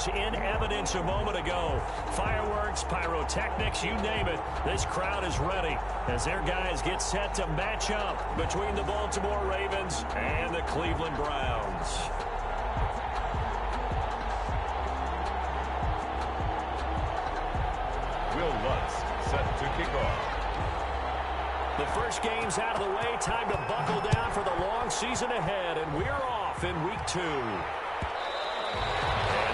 was in evidence a moment ago. Fireworks, pyrotechnics, you name it. This crowd is ready as their guys get set to match up between the Baltimore Ravens and the Cleveland Browns. Will Lutz set to kick off. The first game's out of the way. Time to buckle down for the long season ahead, and we're off in week 2. And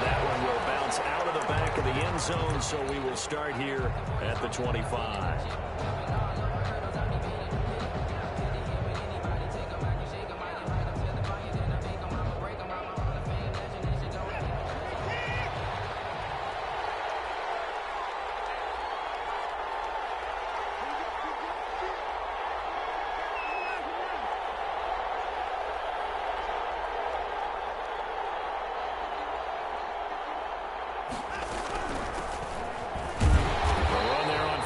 that one will bounce out of the back of the end zone, so we will start here at the 25.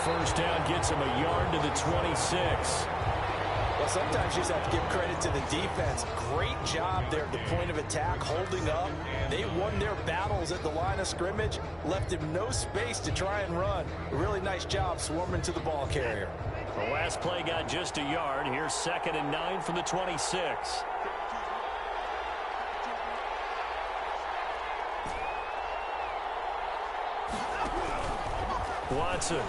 First down gets him a yard to the 26. Well, sometimes you just have to give credit to the defense. Great job there at the point of attack, holding up. They won their battles at the line of scrimmage, left him no space to try and run. A really nice job swarming to the ball carrier. The last play got just a yard. Here's 2nd and 9 from the 26. Watson.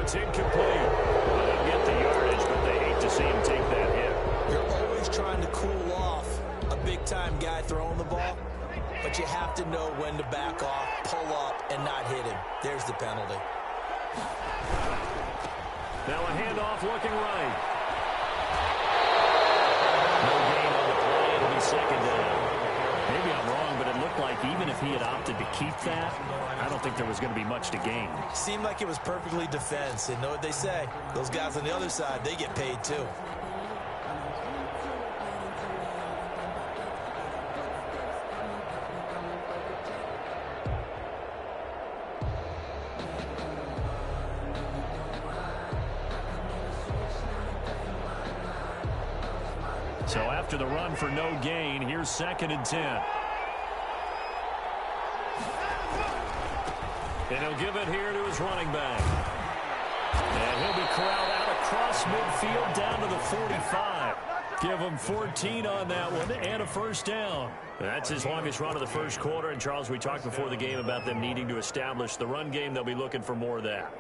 It's incomplete. Well, they'll get the yardage, but they hate to see him take that hit. You're always trying to cool off a big-time guy throwing the ball, but you have to know when to back off, pull up, and not hit him. There's the penalty. Now a handoff looking right. No gain on the play. It'll be 2nd down. Maybe I'm wrong, but it looked like even if he had opted to keep that, I don't think there was going to be much to gain. Seemed like it was perfectly defense. And know what they say? Those guys on the other side, they get paid too. So after the run for no gain, here's 2nd and 10. And he'll give it here to his running back. And he'll be corralled out across midfield down to the 45. Give him 14 on that one and a first down. That's his longest run of the first quarter. And, Charles, we talked before the game about them needing to establish the run game. They'll be looking for more of that.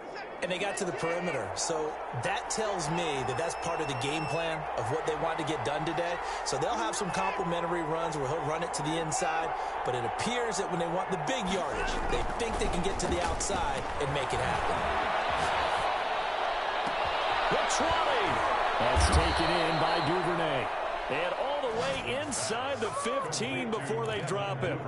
And they got to the perimeter. So that tells me that that's part of the game plan of what they want to get done today. So they'll have some complimentary runs where he'll run it to the inside. But it appears that when they want the big yardage, they think they can get to the outside and make it happen. The 20. That's taken in by Duvernay. And all the way inside the 15 before they drop him.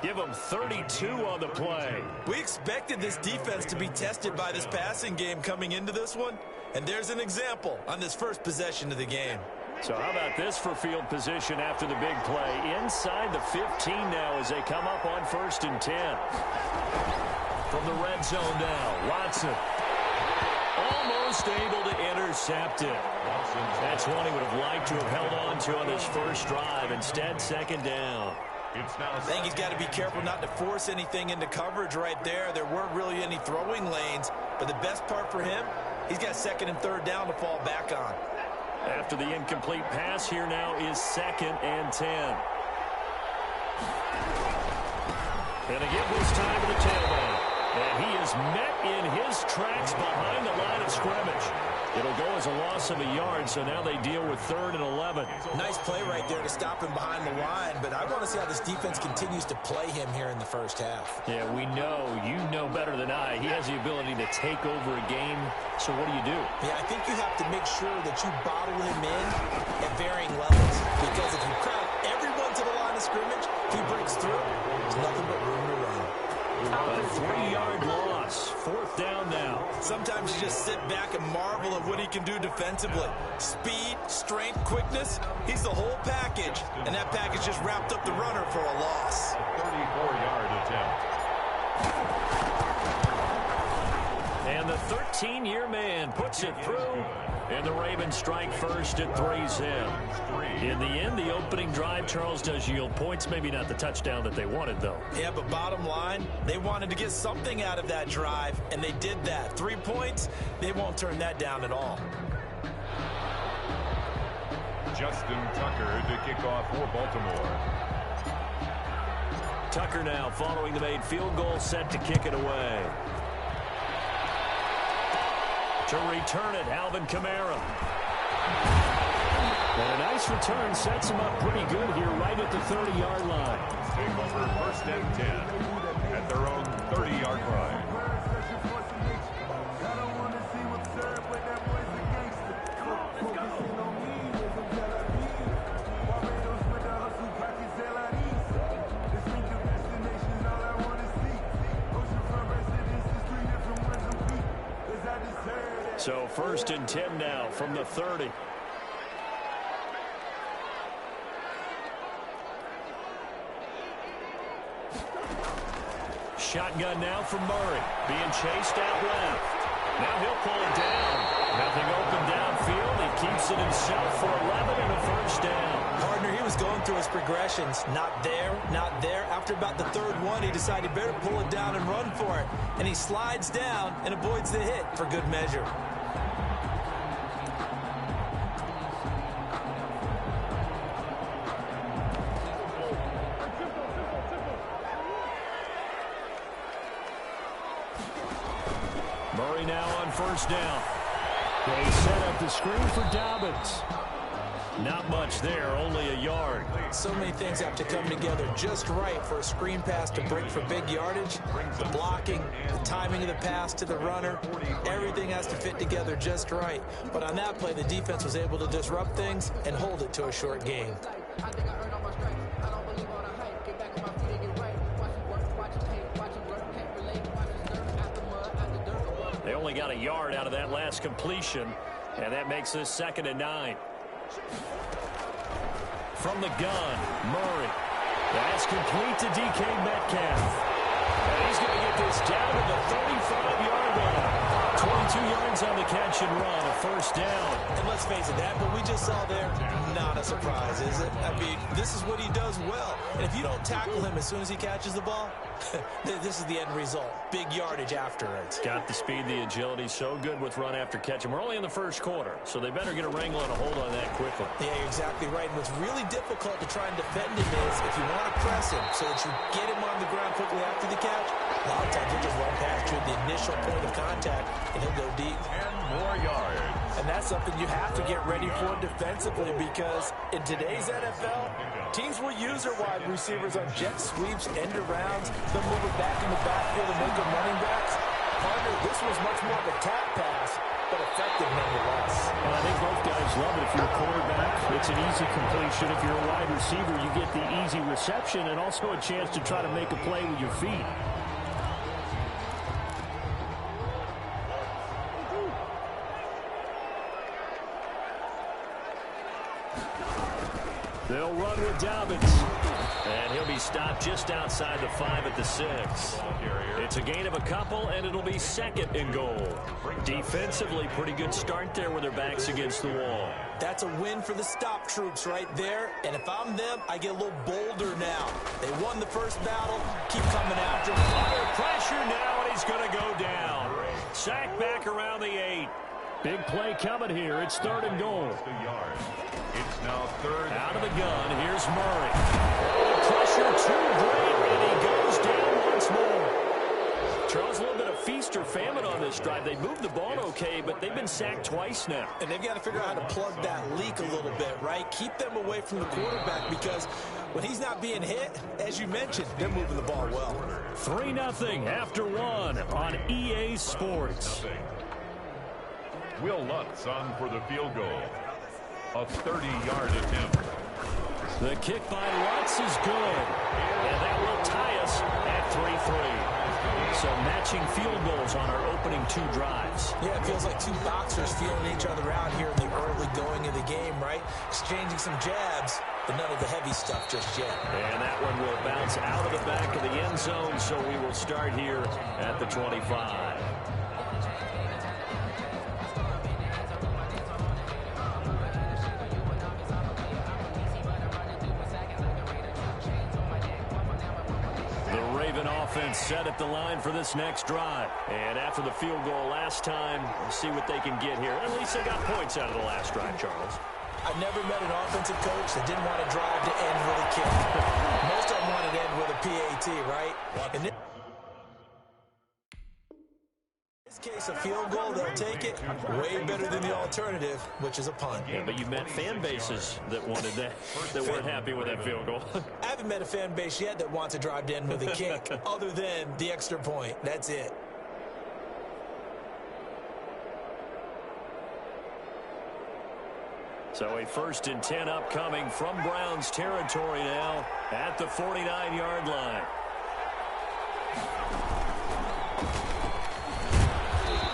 Give him 32 on the play. We expected this defense to be tested by this passing game coming into this one. And there's an example on this first possession of the game. So how about this for field position after the big play? Inside the 15 now as they come up on 1st and 10. From the red zone now, Watson. Almost able to intercept it. That's one he would have liked to have held on to on his first drive. Instead, 2nd down. I think he's got to be careful not to force anything into coverage right there. There weren't really any throwing lanes. But the best part for him, he's got 2nd and 3rd down to fall back on. After the incomplete pass, here now is 2nd and 10. And again this time to the tailback. And he is met in his tracks behind the line of scrimmage. It'll go as a loss of a yard, so now they deal with 3rd and 11. Nice play right there to stop him behind the line, but I want to see how this defense continues to play him here in the first half. Yeah, we know. You know better than I. He has the ability to take over a game, so what do you do? Yeah, I think you have to make sure that you bottle him in at varying levels, because if you crowd everyone to the line of scrimmage, if he breaks through, there's nothing but room to run. A 3-yard loss. 4th down now. Sometimes you just sit back and marvel at what he can do defensively. Speed, strength, quickness, he's the whole package. And that package just wrapped up the runner for a loss. 34-yard attempt. And the 13-year man puts it through. And the Ravens strike first at 3-zip. In the end, the opening drive, Charles, does yield points. Maybe not the touchdown that they wanted, though. Yeah, but bottom line, they wanted to get something out of that drive, and they did that. 3 points, they won't turn that down at all. Justin Tucker to kick off for Baltimore. Tucker now following the made field goal, set to kick it away. To return it, Alvin Kamara. And a nice return sets him up pretty good here right at the 30-yard line. Take over first and 10 at their own 30-yard line. So first and 10 now from the 30. Shotgun now from Murray. Being chased out left. Now he'll pull it down. Nothing open downfield. He keeps it himself for 11 and a first down. Partner, he was going through his progressions. Not there, not there. After about the third one, he decided he better pull it down and run for it. And he slides down and avoids the hit for good measure. Murray now on first down. They set up the screen for Dobbins. Not much there, only a yard. So many things have to come together just right for a screen pass to break for big yardage. The blocking, the timing of the pass to the runner, everything has to fit together just right. But on that play, the defense was able to disrupt things and hold it to a short gain. They only got a yard out of that last completion, and that makes this 2nd and 9. From the gun, Murray. That's complete to DK Metcalf. And he's going to get this down to the 35-yard line. 22 yards on the catch and run, a first down. And let's face it, that what we just saw there, not a surprise, is it? I mean, this is what he does well. And if you don't tackle him as soon as he catches the ball, this is the end result. Big yardage afterwards. Got the speed, the agility, so good with run after catch. And we're only in the first quarter, so they better get a wrangle and a hold on that quickly. Yeah, you're exactly right. And what's really difficult to try and defend him is if you want to press him so that you get him on the ground quickly after the catch, a lot of times he'll just run past you at the initial point of contact, and he'll go deep. 10 more yards. And that's something you have to get ready for defensively, because in today's NFL, teams will use their wide receivers on jet sweeps, end arounds. They'll move it back in the backfield and make them running backs. Partner, this was much more of a tap pass, but effective nonetheless. Well, I think both guys love it. If you're a quarterback, it's an easy completion. If you're a wide receiver, you get the easy reception and also a chance to try to make a play with your feet. They'll run with Dobbins. And he'll be stopped just outside the 5 at the 6. It's a gain of a couple, and it'll be 2nd and goal. Defensively, pretty good start there with their backs against the wall. That's a win for the stop troops right there. And if I'm them, I get a little bolder now. They won the first battle. Keep coming after them. Under pressure now, and he's going to go down. Sacked back around the 8. Big play coming here. It's 3rd and goal. It's now 3rd. Out of the gun, here's Murray. Oh, pressure too great, and he goes down once more. Charles, a little bit of feast or famine on this drive. They moved the ball okay, but they've been sacked twice now. And they've got to figure out how to plug that leak a little bit, right? Keep them away from the quarterback, because when he's not being hit, as you mentioned, they're moving the ball well. 3-0 after 1 on EA Sports. Will Lutz on for the field goal. A 30-yard attempt. The kick by Lutz is good. And that will tie us at 3-3. So matching field goals on our opening 2 drives. Yeah, it feels like 2 boxers feeling each other out here in the early going of the game, right? Exchanging some jabs, but none of the heavy stuff just yet. And that one will bounce out of the back of the end zone, so we will start here at the 25. offense set at the line for this next drive. And after the field goal last time, we'll see what they can get here. At least they got points out of the last drive, Charles. I've never met an offensive coach that didn't want to drive to end with a kick. Most of them wanted to end with a PAT, right? In this case, a field goal, they'll take it. Way better than the alternative, which is a punt. Yeah, but you've met fan bases that wanted that weren't happy with that field goal. I haven't met a fan base yet that wants to drive to end with a kick, other than the extra point. That's it. So a 1st and 10 upcoming from Browns territory now at the 49-yard line.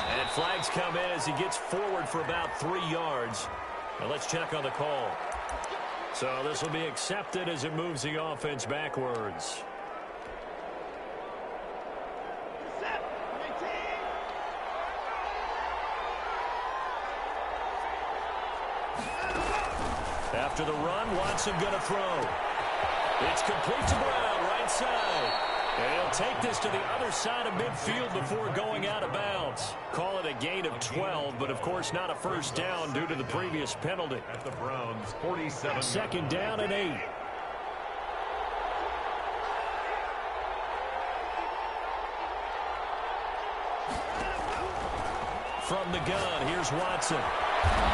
And flags come in as he gets forward for about 3 yards. Now let's check on the call. So this will be accepted as it moves the offense backwards. After the run, Watson going to throw. It's complete to Brown, right side. And he'll take this to the other side of midfield before going out of bounds. Call it a gain of 12, but of course not a first down due to the previous penalty. At the Browns, 47. 2nd down and 8. From the gun, here's Watson.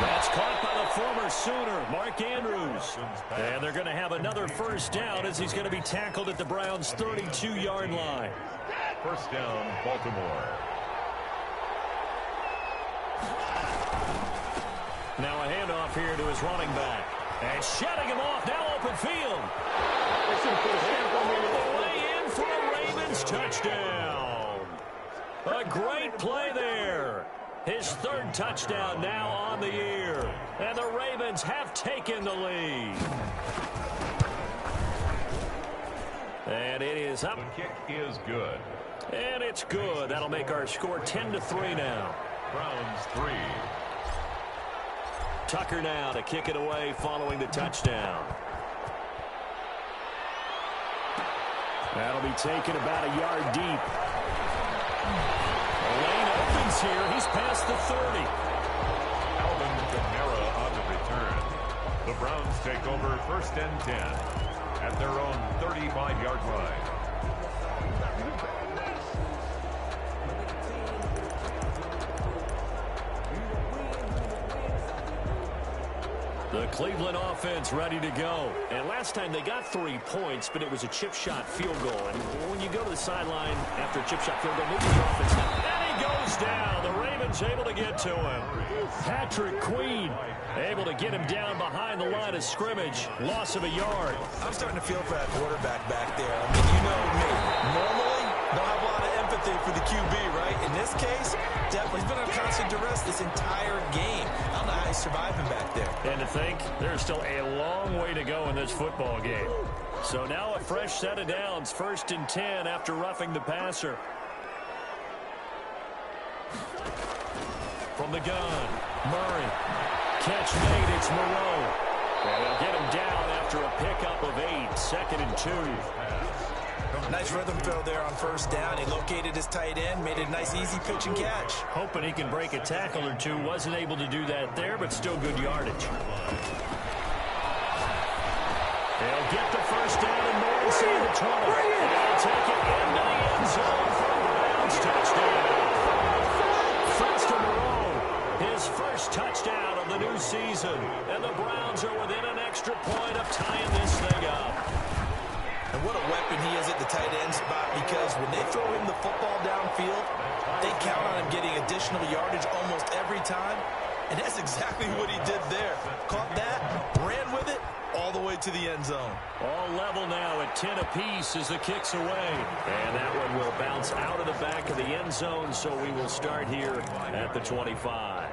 That's caught by the former Sooner, Mark Andrews. And they're going to have another first down as he's going to be tackled at the Browns' 32-yard line. First down, Baltimore. Now a handoff here to his running back. And shutting him off, now open field. Way in for a Ravens touchdown. A great play there. His 3rd touchdown now on the year. And the Ravens have taken the lead. And it is up. The kick is good. And it's good. That'll make our score 10-3 now. Browns 3. Tucker now to kick it away following the touchdown. That'll be taken about a yard deep. Lane opens here. He's past the 30. Alvin Kamara on the return. The Browns take over 1st and 10 at their own 35-yard line. The Cleveland offense ready to go. And last time they got 3 points, but it was a chip shot field goal. And when you go to the sideline after a chip shot field goal, maybe the offense. And he goes down. The Ravens able to get to him. Patrick Queen able to get him down behind the line of scrimmage. Loss of a yard. I'm starting to feel for that quarterback back there. I mean, you know me. Normally, don't have a lot of empathy for the QB, right? In this case, definitely he's been on constant duress this entire game. I don't know how he's surviving back there. And to think, there's still a long way to go in this football game. So now a fresh set of downs. 1st and 10 after roughing the passer. From the gun, Murray. Catch made, it's Moreau. And they'll get him down after a pickup of 8. 2nd and 2. Nice rhythm throw there on 1st down. He located his tight end, made it a nice easy pitch and catch. Hoping he can break a tackle or two. Wasn't able to do that there, but still good yardage. They'll get the first down and more inside the 20. And they'll take it into the end zone for a Browns touchdown. First and Moreau, his first touchdown of the new season. And the Browns are within an extra point of tying this thing up. And what a weapon he is at the tight end spot, because when they throw him the football downfield, they count on him getting additional yardage almost every time. And that's exactly what he did there. Caught that, ran with it, all the way to the end zone. All level now at 10 apiece as the kick's away. And that one will bounce out of the back of the end zone, so we will start here at the 25.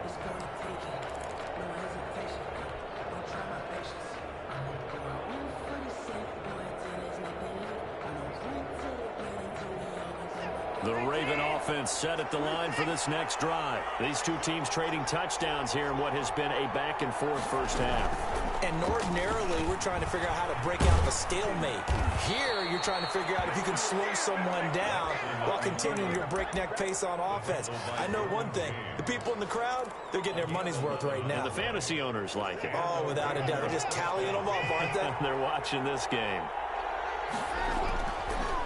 The Raven offense set at the line for this next drive. These two teams trading touchdowns here in what has been a back-and-forth first half. And ordinarily, we're trying to figure out how to break out of a stalemate. Here, you're trying to figure out if you can slow someone down while continuing your breakneck pace on offense. I know one thing. The people in the crowd, they're getting their money's worth right now. And the fantasy owners like it. Oh, without a doubt. They're just tallying them up, aren't they? They're watching this game.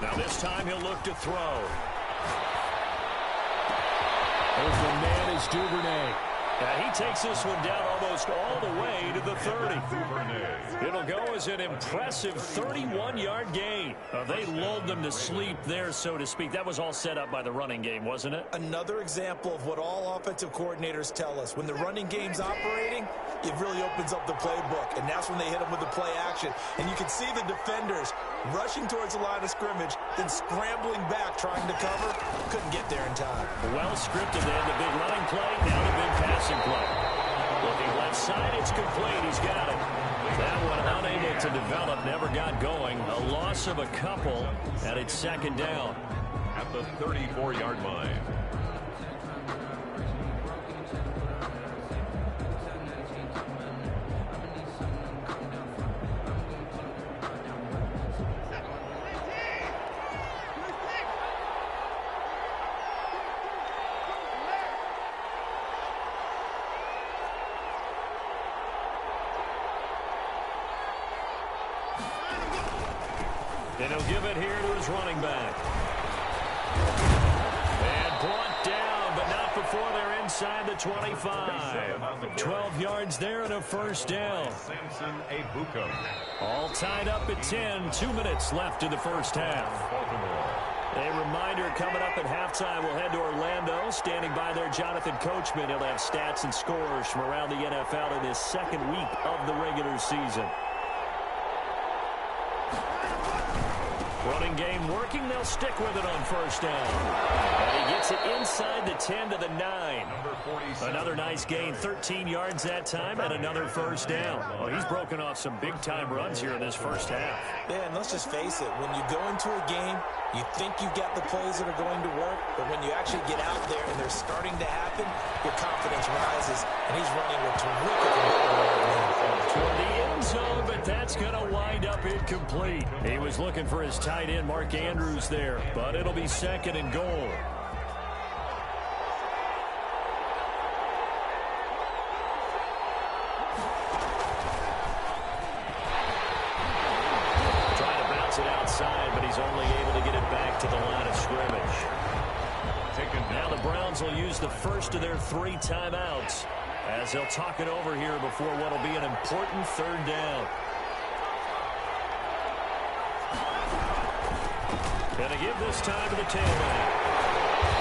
Now this time he'll look to throw. Open man is Duvernay. He takes this one down almost all the way to the 30. It'll go as an impressive 31-yard gain. They lulled them to sleep there, so to speak. That was all set up by the running game, wasn't it? Another example of what all offensive coordinators tell us. When the running game's operating, it really opens up the playbook. And that's when they hit them with the play action. And you can see the defenders rushing towards the line of scrimmage, then scrambling back, trying to cover. Couldn't get there in time. Well scripted there. The big running play, now the big passing play. Looking left side, it's complete. He's got it. That one unable to develop, never got going. A loss of a couple, and it's second down. At the 34-yard line. And he'll give it here to his running back. And brought down, but not before they're inside the 25. 12 yards there and a first down. Samson Ebuka. All tied up at 10. 2 minutes left in the first half. A reminder coming up at halftime. We'll head to Orlando. Standing by there, Jonathan Coachman. He'll have stats and scores from around the NFL in his second week of the regular season. Running game working. They'll stick with it on first down. And he gets it inside the 10 to the 9. Another nice gain. 13 yards that time and another first down. Well, he's broken off some big-time runs here in this first half. Yeah, and let's just face it. When you go into a game, you think you've got the plays that are going to work, but when you actually get out there and they're starting to happen, your confidence rises, and he's running with terrific ability. Toward the end zone, but that's going to wind up incomplete. He was looking for his tight end, Mark Andrews, there, but it'll be second and goal. Trying to bounce it outside, but he's only able to get it back to the line of scrimmage. Now the Browns will use the first of their 3 timeouts as they'll talk it over here before what will be an important third down. Gonna give this time to the tailback.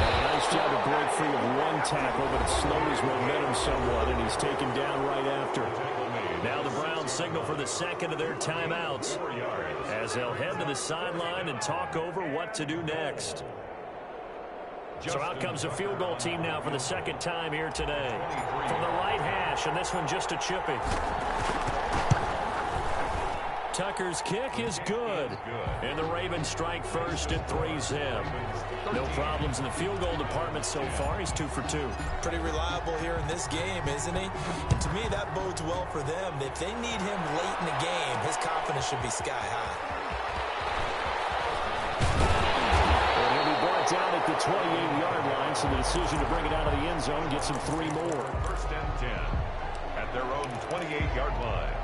And a nice job to break free of one tackle, but it slowed his momentum somewhat, and he's taken down right after. Now the Browns signal for the second of their timeouts as they'll head to the sideline and talk over what to do next. So out comes the field goal team now for the second time here today. From the right hash, and this one just a chipping. Tucker's kick is good. And the Ravens strike first and three's him. No problems in the field goal department so far. He's 2 for 2. Pretty reliable here in this game, isn't he? And to me, that bodes well for them. If they need him late in the game, his confidence should be sky high. Down at the 28-yard line, so the decision to bring it out of the end zone gets him 3 more. First and 10 at their own 28-yard line.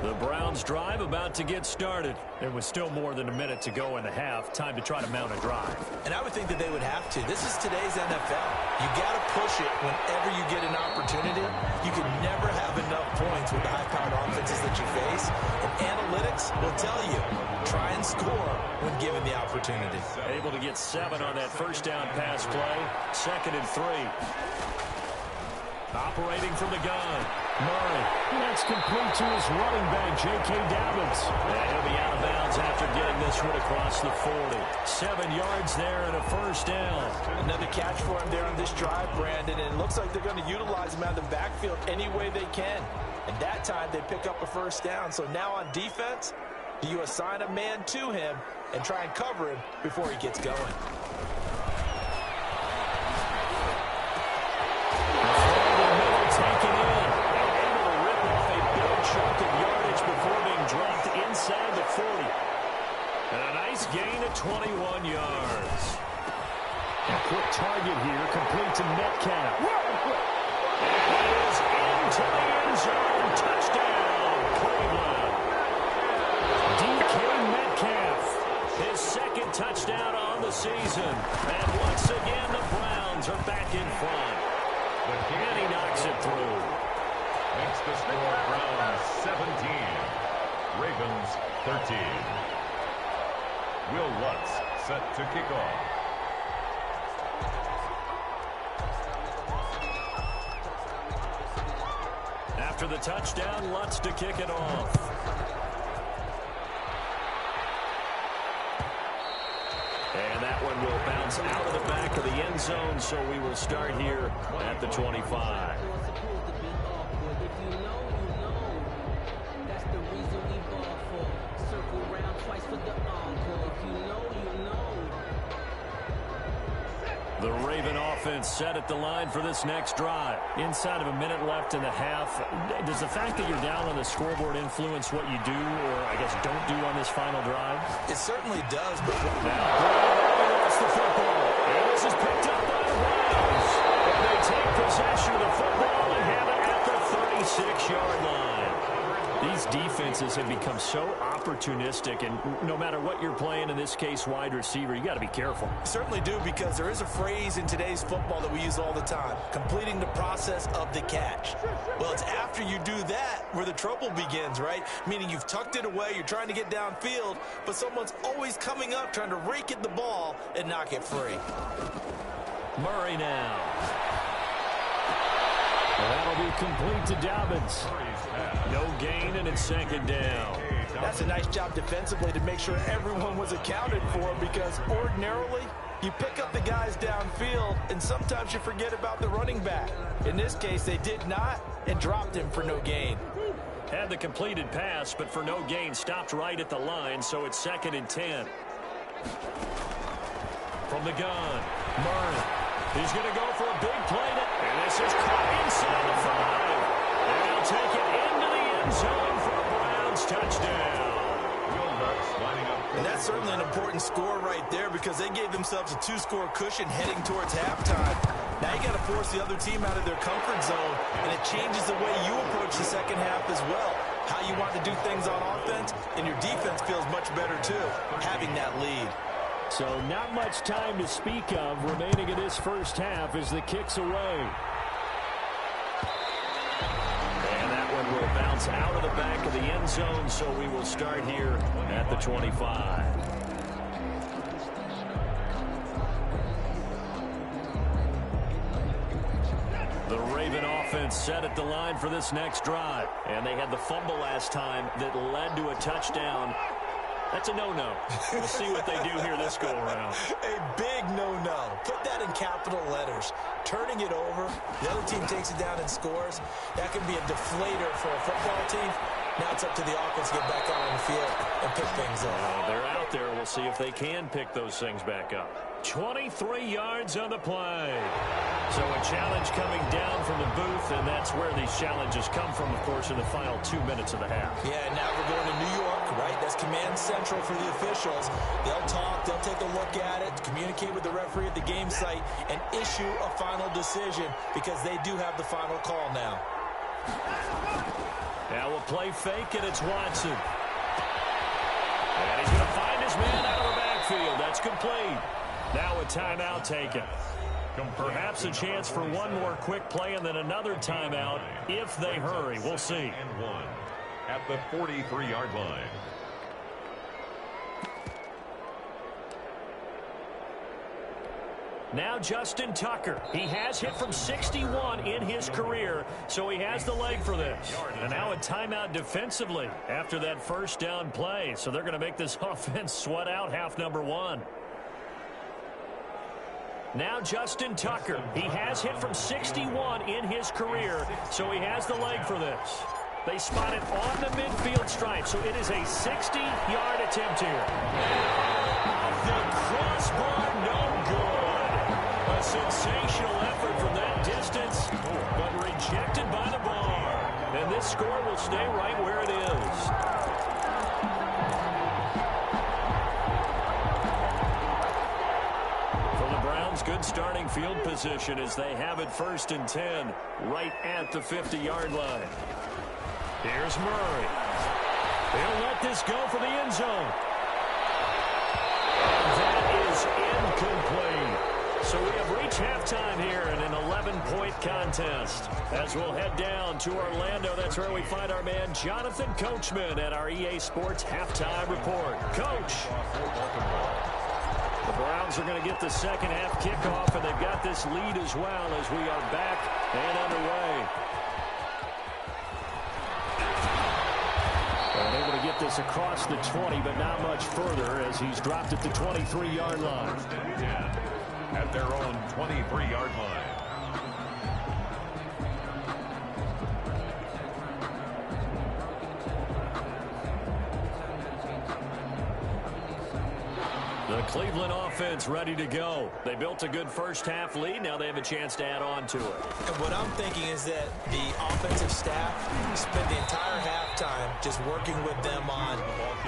The Browns drive about to get started. There was still more than a minute to go in the half. Time to try to mount a drive. And I would think that they would have to. This is today's NFL. You got to push it whenever you get an opportunity. You can never have enough points with the high-powered offenses that you face. And analytics will tell you, try and score when given the opportunity. Able to get 7 on that first down pass play. Second and 3. Operating from the gun. Murray. That's complete to his running back, J.K. Dobbins. And he'll be out of bounds after getting this one across the 40. 7 yards there and a first down. Another catch for him there on this drive, Brandon. And it looks like they're going to utilize him out of the backfield any way they can. And that time they pick up a first down. So now on defense, Do you assign a man to him and try and cover him before he gets going? Taken in and able to rip off a big chunk of yardage before being dropped inside the 40. And a nice gain of 21 yards. A quick target here, complete to Metcalf. And it is into the end zone. Touchdown, Cleveland. DK Metcalf, his second touchdown on the season. And once again, the Browns are back in front. And he knocks it through. Makes the score Browns 17. Ravens 13. Will Lutz set to kick off. After the touchdown, Lutz to kick it off. And that one will bounce out of the back of the end zone, so we will start here at the 25. The Raven offense set at the line for this next drive. Inside of a minute left in the half, does the fact that you're down on the scoreboard influence what you do, or I guess don't do on this final drive? It certainly does, but now Brown lost the football. And this is picked up by the Browns. And they take possession of the football and have it at the 36-yard line. These defenses have become so opportunistic, and no matter what you're playing, in this case wide receiver, you got to be careful. Certainly do, because there is a phrase in today's football that we use all the time: completing the process of the catch. Well, it's after you do that where the trouble begins, right? Meaning you've tucked it away, you're trying to get downfield, but someone's always coming up trying to rake at the ball and knock it free. Murray now. That'll be complete to Dobbins. No gain, and it's second down. That's a nice job defensively to make sure everyone was accounted for, because ordinarily you pick up the guys downfield and sometimes you forget about the running back. In this case, they did not and dropped him for no gain. Had the completed pass, but for no gain, stopped right at the line, so it's 2nd and 10. From the gun, Murray. He's going to go for a big play, and this is caught inside the 5. And they'll take it into the end zone for a Browns touchdown. And that's certainly an important score right there, because they gave themselves a 2-score cushion heading towards halftime. Now you got to force the other team out of their comfort zone, and it changes the way you approach the second half as well. How you want to do things on offense, and your defense feels much better too, having that lead. So not much time to speak of remaining in this first half as the kick's away. And that one will bounce out of the back of the end zone, so we will start here at the 25. The Raven offense set at the line for this next drive. And they had the fumble last time that led to a touchdown. That's a no-no. We'll see what they do here this go-around. A big no-no. Put that in capital letters. Turning it over, the other team takes it down and scores. That can be a deflator for a football team. Now it's up to the offense to get back out on the field and pick things up. They're out there. We'll see if they can pick those things back up. 23 yards on the play. So a challenge coming down from the booth, and that's where these challenges come from, of course, in the final 2 minutes of the half. Yeah, now we're going to New York, right? That's command central for the officials. They'll talk, they'll take a look at it, communicate with the referee at the game site, and issue a final decision, because they do have the final call now. Now we'll play fake, and it's Watson. And he's going to find his man out of the backfield. That's complete. Now a timeout taken. Perhaps a chance for one more quick play and then another timeout if they hurry. We'll see. And 1 at the 43-yard line. Now Justin Tucker. He has hit from 61 in his career, so he has the leg for this. And now a timeout defensively after that first down play. So they're going to make this offense sweat out half number 1. Now Justin Tucker. He has hit from 61 in his career, so he has the leg for this. They spot it on the midfield stripe, so it is a 60-yard attempt here. Off the crossbar, no good. A sensational effort from that distance, but rejected by the bar. And this score will stay right where it is. Good starting field position as they have it 1st and 10 right at the 50-yard line. Here's Murray. He'll let this go for the end zone. That is incomplete. So we have reached halftime here in an 11-point contest. As we'll head down to Orlando, that's where we find our man Jonathan Coachman at our EA Sports Halftime Report. Coach. The Browns are going to get the second half kickoff, and they've got this lead as well as we are back and underway. And able to get this across the 20, but not much further as he's dropped at the 23-yard line. At their own 23-yard line. The Cleveland offense ready to go. They built a good first half lead. Now they have a chance to add on to it. And what I'm thinking is that the offensive staff spent the entire halftime just working with them on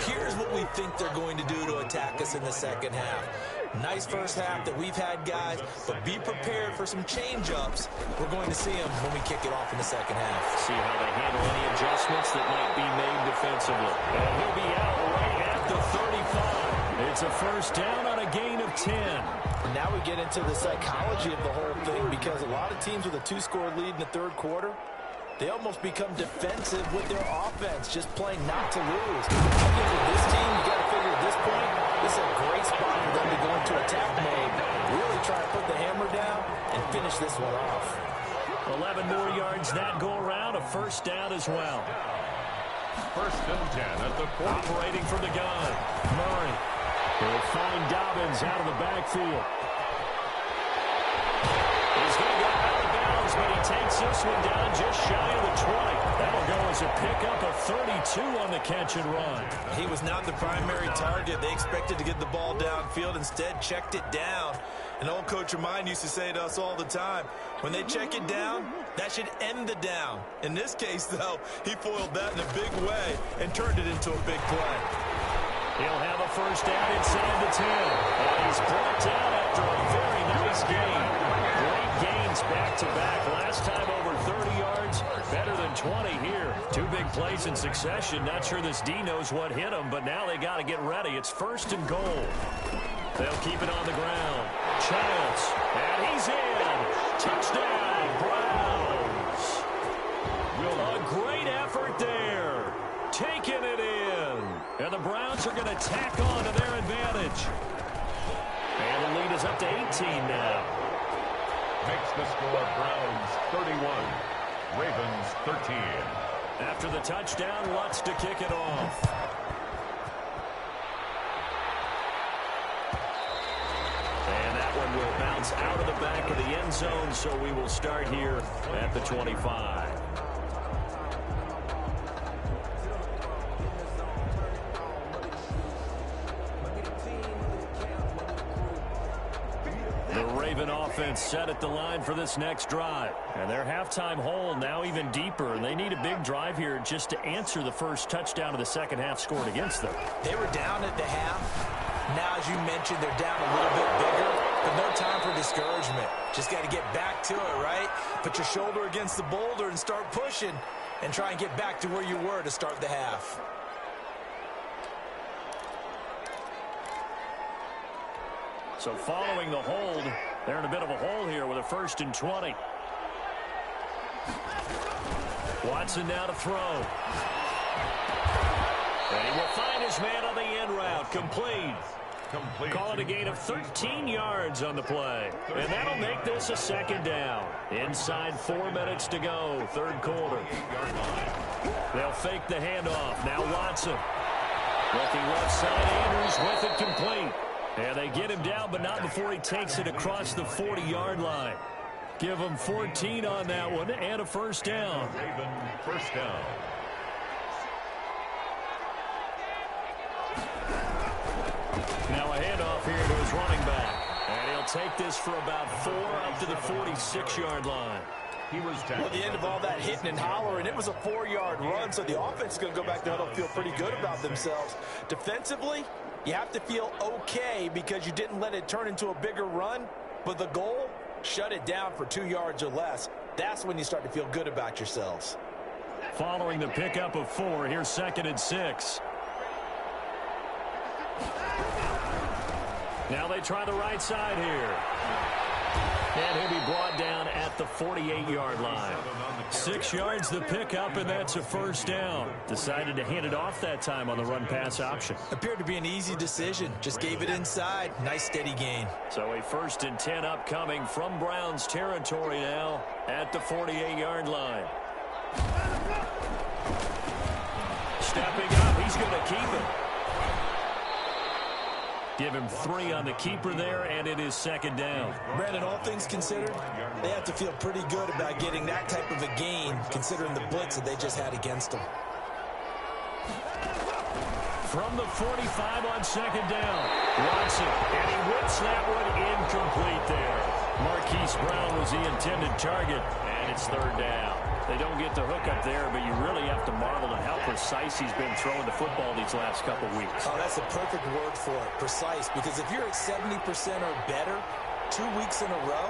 here's what we think they're going to do to attack us in the second half. Nice first half that we've had, guys, but be prepared for some change-ups. We're going to see them when we kick it off in the second half. See how they handle any adjustments that might be made defensively. And he'll be out right at the 35. It's a first down on a gain of 10. And now we get into the psychology of the whole thing because a lot of teams with a 2-score lead in the third quarter, they almost become defensive with their offense, just playing not to lose. I think with this team, you got to figure at this point, this is a great spot for them to go into attack mode, really try to put the hammer down and finish this one off. 11 more yards that go around, a first down as well. 1st and 10 at the 40. Operating from the gun, Murray. He'll find Dobbins out of the backfield. He's going to go out of bounds, but he takes this one down just shy of the 20. That'll go as a pickup of 32 on the catch and run. He was not the primary target. They expected to get the ball downfield. Instead, checked it down. An old coach of mine used to say to us all the time, when they check it down, that should end the down. In this case, though, he foiled that in a big way and turned it into a big play. He'll have a first down inside the 10. And he's brought down after a very nice gain. Great gains back-to-back. Last time over 30 yards, better than 20 here. 2 big plays in succession. Not sure this D knows what hit him, but now they got to get ready. It's 1st and goal. They'll keep it on the ground. Childs, and he's in. Touchdown, Browns. A great effort there. Taking it in. And the Browns are going to tack on to their advantage. And the lead is up to 18 now. Makes the score Browns 31, Ravens 13. After the touchdown, Lutz to kick it off. And that one will bounce out of the back of the end zone, so we will start here at the 25. Offense set at the line for this next drive. And their halftime hole now even deeper. And they need a big drive here just to answer the first touchdown of the second half scored against them. They were down at the half. Now, as you mentioned, they're down a little bit bigger. But no time for discouragement. Just got to get back to it, right? Put your shoulder against the boulder and start pushing. And try and get back to where you were to start the half. So following the hold, they're in a bit of a hole here with a 1st and 20. Watson now to throw. And he will find his man on the end route. Complete. Call it a gain of 13 yards on the play. And that'll make this a 2nd down. Inside 4 minutes to go, 3rd quarter. They'll fake the handoff. Now Watson. Looking left side, Andrews with it complete. And they get him down, but not before he takes it across the 40-yard line. Give him 14 on that one and a 1st down. Raven 1st down. Now a handoff here to his running back. And he'll take this for about 4 up to the 46-yard line. Well, the end of all that hitting and hollering, it was a 4-yard run, so the offense is going to go back there and feel pretty good about themselves. Defensively, you have to feel okay because you didn't let it turn into a bigger run, but the goal, shut it down for 2 yards or less. That's when you start to feel good about yourselves. Following the pickup of 4, here's 2nd and 6. Now they try the right side here. And he'll be brought down at the 48-yard line. 6 yards the pickup, and that's a first down. Decided to hand it off that time on the run-pass option. Appeared to be an easy decision. Just gave it inside. Nice steady gain. So a 1st and 10 upcoming from Browns territory now at the 48-yard line. Stepping up, he's going to keep it. Give him 3 on the keeper there, and it is 2nd down. Brandon, all things considered, they have to feel pretty good about getting that type of a gain, considering the blitz that they just had against them. From the 45 on 2nd down, Watson, and he whips that one incomplete there. Marquise Brown was the intended target, and it's 3rd down. They don't get the hook up there, but you really have to marvel at how precise he's been throwing the football these last couple weeks. Oh, that's the perfect word for it, precise, because if you're at 70% or better 2 weeks in a row,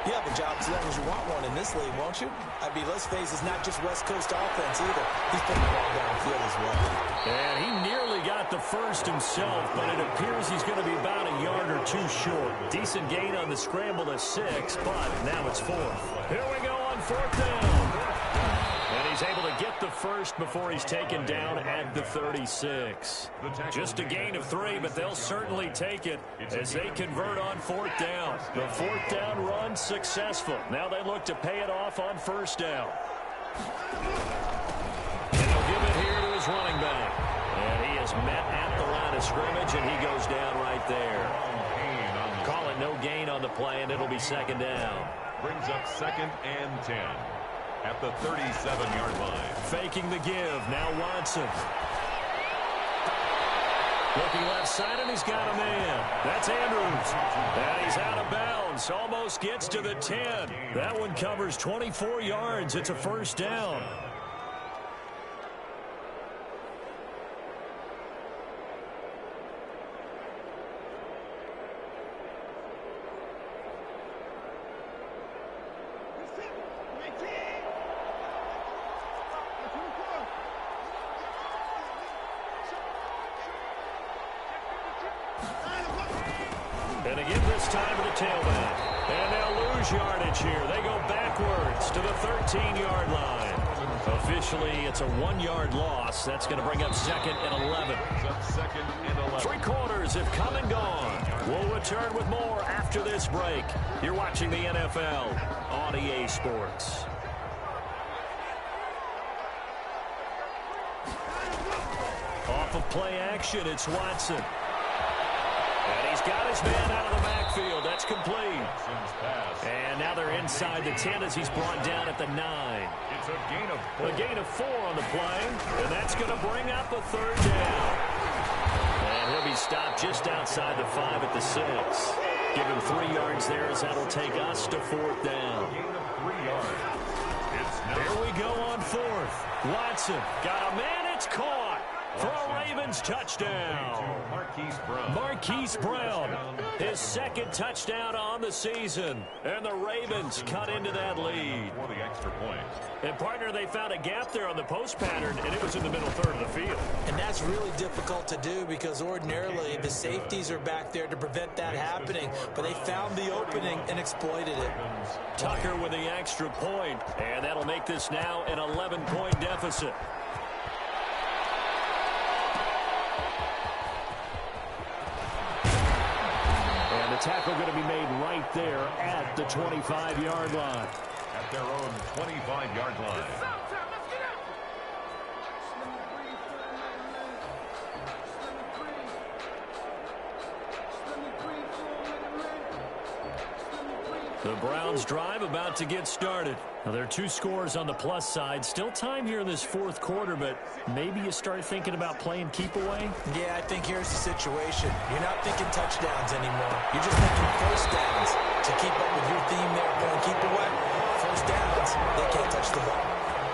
you have a job as long as you want one in this league, won't you? I mean, let's face it, it's not just West Coast offense either. He's putting the ball downfield as well. And he nearly got the first himself, but it appears he's going to be about a yard or 2 short. Decent gain on the scramble to 6, but now it's 4th. Here we go on 4th down. And he's able to get the first before he's taken down at the 36. Just a gain of 3, but they'll certainly take it as they convert on 4th down. The 4th down run successful. Now they look to pay it off on 1st down. And he'll give it here to his running back. And he is met at the line of scrimmage, and he goes down right there. Call it no gain on the play, and it'll be 2nd down. Brings up 2nd and 10. At the 37-yard line. Faking the give. Now Watson. Looking left side, and he's got a man. That's Andrews. And he's out of bounds. Almost gets to the 10. That one covers 24 yards. It's a 1st down. And again this time to the tailback. And they'll lose yardage here. They go backwards to the 13-yard line. Officially, it's a 1-yard loss. That's going to bring up 2nd and 11. 2nd and 11. 3 quarters have come and gone. We'll return with more after this break. You're watching the NFL on EA Sports. Off of play action, it's Watson. And he's got his man out of the backfield. That's complete. And now they're inside the 10 as he's brought down at the 9. It's a gain of 4. A gain of 4 on the play. And that's going to bring up a 3rd down. And he'll be stopped just outside the 5 at the 6. Give him 3 yards there as that'll take us to 4th down. Gain of 3 yards. Here we go on 4th. Watson got a man. It's caught for a Ravens touchdown. Marquise Brown, his 2nd touchdown on the season. And the Ravens cut into that lead. For the extra point. And, partner, they found a gap there on the post pattern, and it was in the middle 3rd of the field. And that's really difficult to do because ordinarily the safeties are back there to prevent that happening. But they found the opening and exploited it. Tucker with the extra point, and that'll make this now an 11-point deficit. Tackle going to be made right there at the 25-yard line. At their own 25-yard line. The Browns drive about to get started. Now, there are 2 scores on the plus side. Still time here in this fourth quarter, but maybe you start thinking about playing keep away? Yeah, I think here's the situation. You're not thinking touchdowns anymore. You're just thinking first downs. To keep up with your theme there, playing keep away, first downs, they can't touch the ball.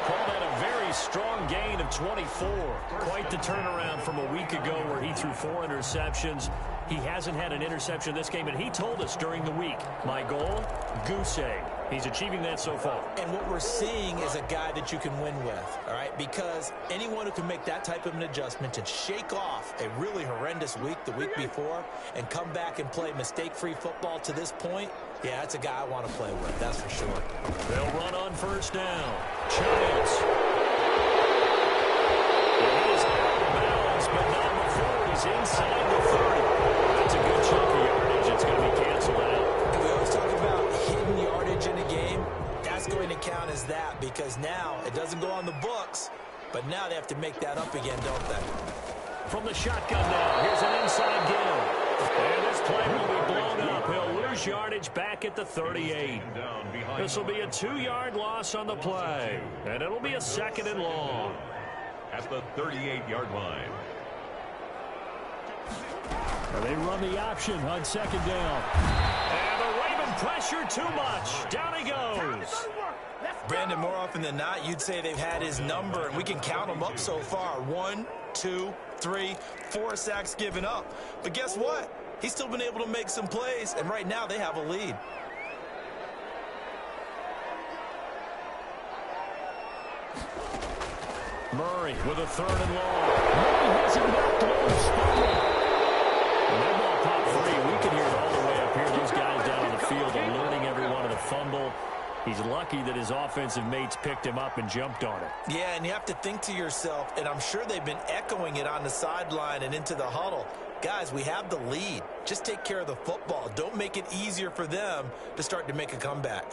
Call that a very strong gain of 24. Quite the turnaround from a week ago where he threw 4 interceptions. He hasn't had an interception this game, and he told us during the week, my goal, goose egg. He's achieving that so far. And what we're seeing is a guy that you can win with, all right? Because anyone who can make that type of an adjustment and shake off a really horrendous week the week before and come back and play mistake-free football to this point, yeah, that's a guy I want to play with, that's for sure. They'll run on first down. Giants. He is out of bounds, but not before he's inside the 30. That's a good chunk of yardage. It's going to be canceled out. And we always talk about hidden yardage in a game. That's going to count as that because now it doesn't go on the books, but now they have to make that up again, don't they? From the shotgun now, here's an inside give. And this play will be blown up. He'll lose yardage back at the 38. This will be a 2-yard loss on the play, and it'll be a 2nd and long. At the 38-yard line. And they run the option on 2nd down. And the Raven pressure too much. Down he goes. Brandon, more often than not, you'd say they've had his number, and we can count them up so far. 1, 2, 3, 4 sacks given up. But guess what? He's still been able to make some plays, and right now they have a lead. Murray with a 3rd and long. Murray has it knocked loose. And that ball popped free. We can hear it all the way up here. Those guys down on the field alerting everyone of the fumble. He's lucky that his offensive mates picked him up and jumped on it. Yeah, and you have to think to yourself, and I'm sure they've been echoing it on the sideline and into the huddle. Guys, we have the lead. Just take care of the football. Don't make it easier for them to start to make a comeback.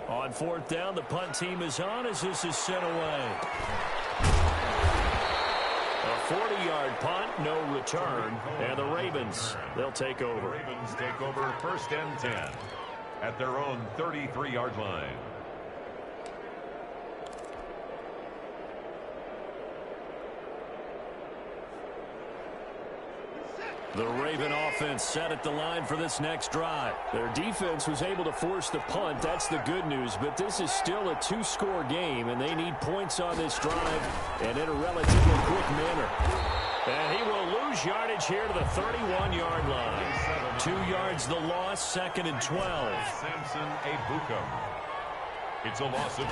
On 4th down, the punt team is on as this is sent away. A 40-yard punt, no return, and the Ravens, they'll take over. The Ravens take over 1st and 10 at their own 33-yard line. The Raven offense set at the line for this next drive. Their defense was able to force the punt. That's the good news. But this is still a 2-score game, and they need points on this drive and in a relatively quick manner. And he will lose yardage here to the 31-yard line. 2 yards the loss, 2nd and 12. Samson Ebukam. It's a loss of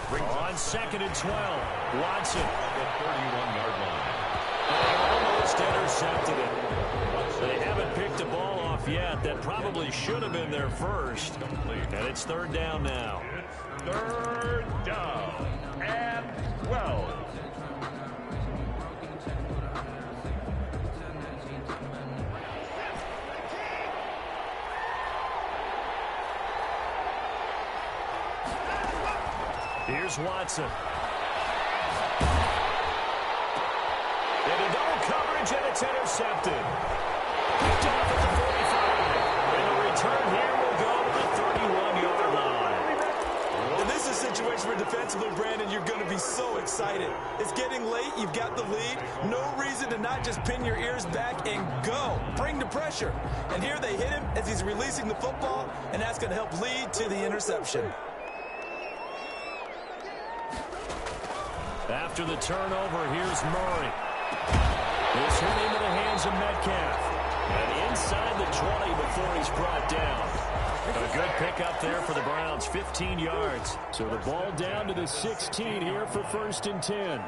2. On 2nd and 12, Watson. At the 31-yard line. Almost intercepted it. They haven't picked the ball off yet. That probably should have been their first. And it's 3rd down now. It's 3rd down and 12. Here's Watson. Into double coverage, and it's intercepted. Picked off at the 45. And the return here will go to the 31-yard line. And this is a situation where defensively, Brandon, you're going to be so excited. It's getting late. You've got the lead. No reason to not just pin your ears back and go. Bring the pressure. And here they hit him as he's releasing the football, and that's going to help lead to the interception. After the turnover, here's Murray. This hit into the hands of Metcalf. And inside the 20 before he's brought down. A good pickup there for the Browns, 15 yards. So the ball down to the 16 here for 1st and 10.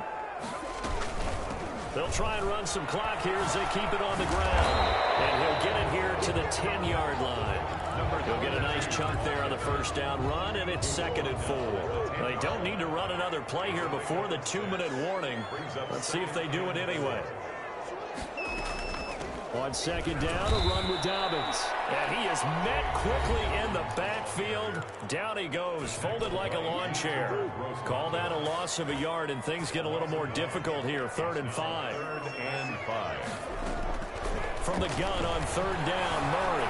They'll try and run some clock here as they keep it on the ground. And he'll get it here to the 10-yard line. He'll get a nice chunk there on the 1st down run, and it's 2nd and 4. They don't need to run another play here before the 2-minute warning. Let's see if they do it anyway. On second down, a run with Dobbins. And he is met quickly in the backfield. Down he goes, folded like a lawn chair. Call that a loss of a yard, and things get a little more difficult here. 3rd and 5. 3rd and 5. From the gun on 3rd down, Murray.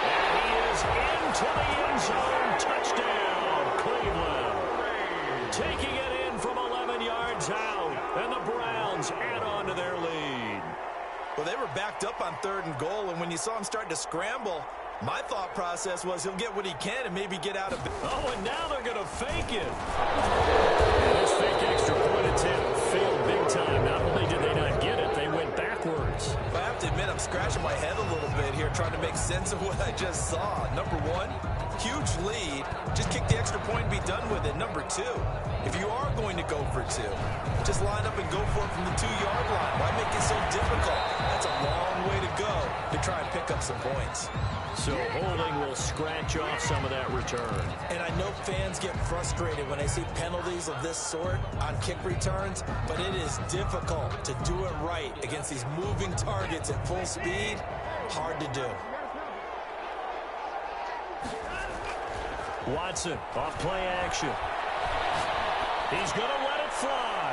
And he is into the end zone. Touchdown, Cleveland. Taking it in from 11 yards out. And the Browns add on to their lead. Well, they were backed up on 3rd and goal, and when you saw him start to scramble, my thought process was he'll get what he can and maybe get out of it. Oh, and now they're going to fake it. And this fake extra point attempt failed big time. Not only did they not get it, they went backwards. I have to admit, I'm scratching my head a little bit here trying to make sense of what I just saw. Number one, huge lead. Just kick the extra point and be done with it. Number two, if you are going to go for two, just line up and go for it from the 2-yard line. Why make it so difficult? That's a long way to go to try and pick up some points. So holding will scratch off some of that return. And I know fans get frustrated when they see penalties of this sort on kick returns, but it is difficult to do it right against these moving targets at full speed. Hard to do. Watson off play action. He's going to let it fly.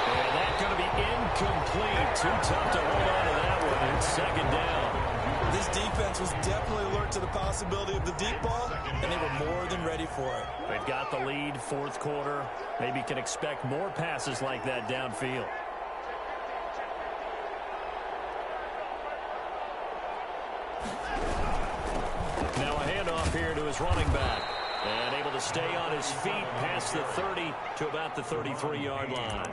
And that's going to be incomplete. Too tough to hold on to that one. It's 2nd down. This defense was definitely alert to the possibility of the deep ball, and they were more than ready for it. They've got the lead, 4th quarter. Maybe can expect more passes like that downfield. Now a handoff here to his running back. And able to stay on his feet past the 30 to about the 33-yard line.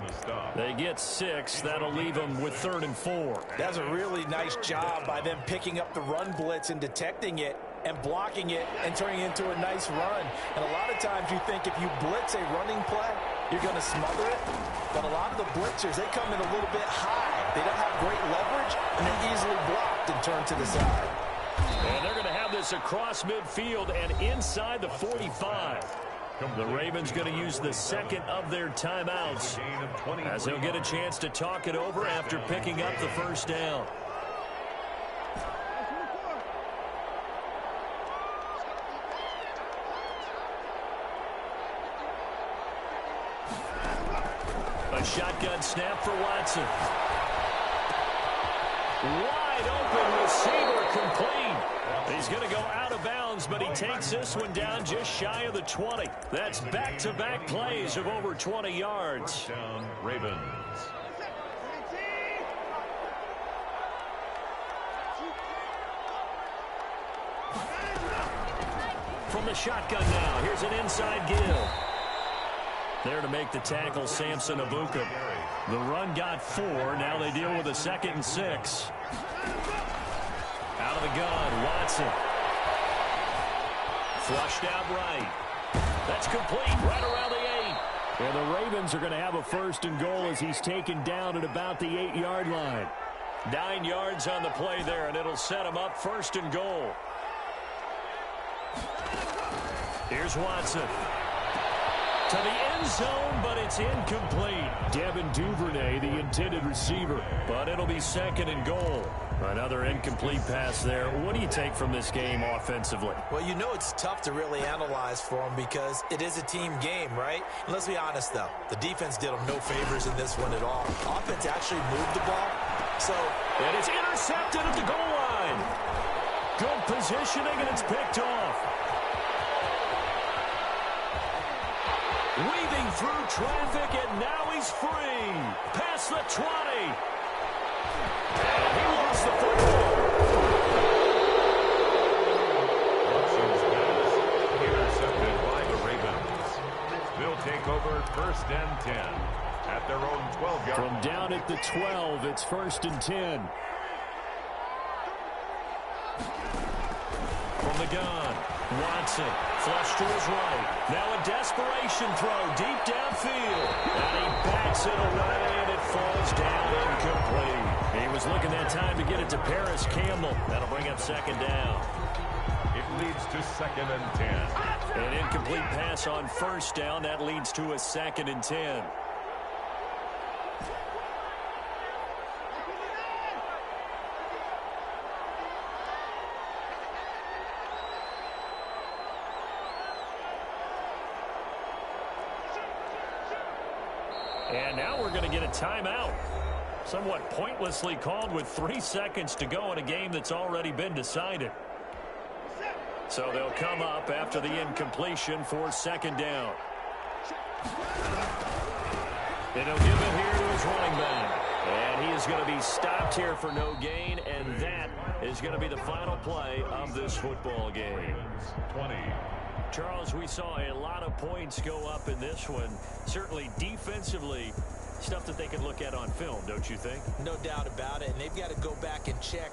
They get 6. That'll leave them with 3rd and 4. That's a really nice job by them picking up the run blitz and detecting it and blocking it and turning it into a nice run. And a lot of times you think if you blitz a running play, you're going to smother it. But a lot of the blitzers, they come in a little bit high. They don't have great leverage, and they're easily blocked and turned to the side. And they're going to have this across midfield and inside the 45. The Ravens going to use the 2nd of their timeouts as they'll get a chance to talk it over after picking up the 1st down. A shotgun snap for Watson. Wide open receiver complete. He's going to go out of bounds, but he takes this one down just shy of the 20. That's back-to-back plays of over 20 yards. Touchdown, Ravens. From the shotgun now, here's an inside give. There to make the tackle, Samson Abuka. The run got 4. Now they deal with a 2nd and 6. Out of the gun, Watson. Flushed out right. That's complete right around the 8. And the Ravens are going to have a 1st and goal as he's taken down at about the 8-yard line. 9 yards on the play there, and it'll set him up 1st and goal. Here's Watson. To the end zone, but it's incomplete. Devin Duvernay, the intended receiver, but it'll be 2nd and goal. Another incomplete pass there. What do you take from this game offensively? Well, you know it's tough to really analyze for them because it is a team game, right? And let's be honest, though. The defense did them no favors in this one at all. Offense actually moved the ball. And it's intercepted at the goal line. Good positioning, and it's picked off. Weaving through traffic, and now he's free. Past the 20. And he lost the football. Watson's pass intercepted by the Ravens. They'll take over 1st and 10 at their own 12-yard line. From down at the 12, it's 1st and 10. From the gun, Watson, flush to his right. Now a desperation throw deep downfield. And he backs it away, and it falls down incomplete. He was looking that time to get it to Paris Campbell. That'll bring up 2nd down. It leads to 2nd and 10. An incomplete pass on 1st down. That leads to a 2nd and 10. And now we're going to get a timeout. Somewhat pointlessly called with 3 seconds to go in a game that's already been decided. So they'll come up after the incompletion for 2nd down. And he'll give it here to his running back. And he is going to be stopped here for no gain, and that is going to be the final play of this football game. 20. Charles, we saw a lot of points go up in this one. Certainly defensively, stuff that they can look at on film, don't you think? No doubt about it, and they've got to go back and check